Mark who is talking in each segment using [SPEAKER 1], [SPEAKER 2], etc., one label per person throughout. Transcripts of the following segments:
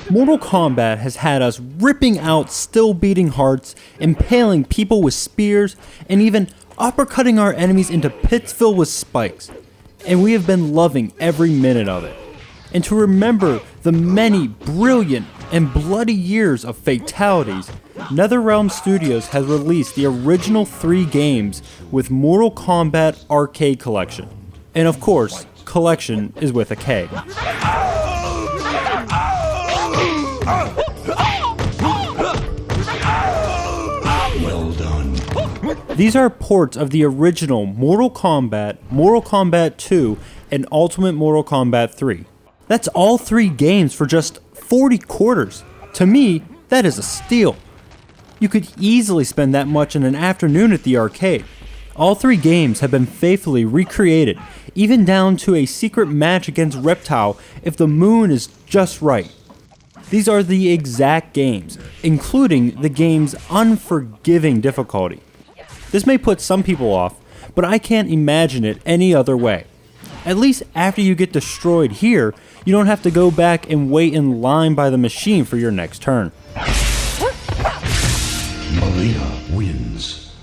[SPEAKER 1] Mortal Kombat has had us ripping out still beating hearts, impaling people with spears, and even uppercutting our enemies into pits filled with spikes. And we have been loving every minute of it. And to remember the many brilliant and bloody years of fatalities, NetherRealm Studios has released the original 3 games with Mortal Kombat Arcade Kollection. And of course, collection is with a K.
[SPEAKER 2] Well done.
[SPEAKER 1] These are ports of the original Mortal Kombat 2, and Ultimate Mortal Kombat 3. That's all 3 games for just 40 quarters. To me, that is a steal. You could easily spend that much in an afternoon at the arcade. All 3 games have been faithfully recreated, even down to a secret match against Reptile if the moon is just right. These are the exact games, including the game's unforgiving difficulty. This may put some people off, but I can't imagine it any other way. At least after you get destroyed here, you don't have to go back and wait in line by the machine for your next turn.
[SPEAKER 2] Malia wins.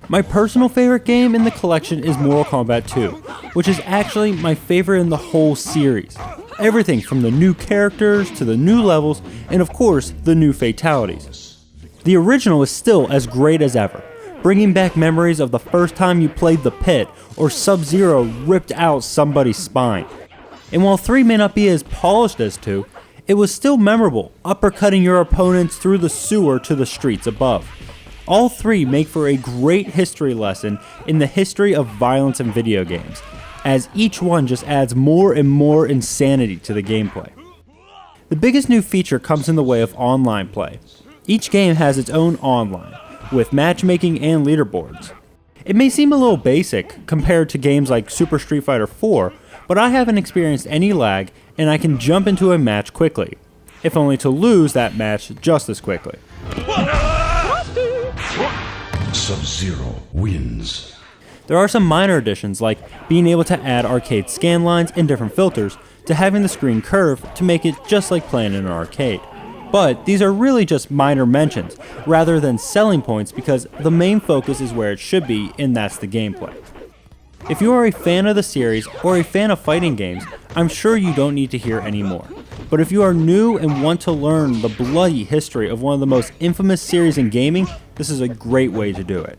[SPEAKER 1] My personal favorite game in the collection is Mortal Kombat 2, which is actually my favorite in the whole series. Everything from the new characters to the new levels, and of course, the new fatalities. The original is still as great as ever, bringing back memories of the first time you played the pit or Sub-Zero ripped out somebody's spine. And while 3 may not be as polished as 2, it was still memorable, uppercutting your opponents through the sewer to the streets above. All 3 make for a great history lesson in the history of violence in video games, as each one just adds more and more insanity to the gameplay. The biggest new feature comes in the way of online play. Each game has its own online, with matchmaking and leaderboards. It may seem a little basic compared to games like Super Street Fighter 4, but I haven't experienced any lag and I can jump into a match quickly, if only to lose that match just as quickly.
[SPEAKER 2] Sub-Zero wins.
[SPEAKER 1] There are some minor additions like being able to add arcade scan lines and different filters to having the screen curve to make it just like playing in an arcade. But these are really just minor mentions rather than selling points because the main focus is where it should be, and that's the gameplay. If you are a fan of the series or a fan of fighting games, I'm sure you don't need to hear any more. But if you are new and want to learn the bloody history of one of the most infamous series in gaming, this is a great way to do it.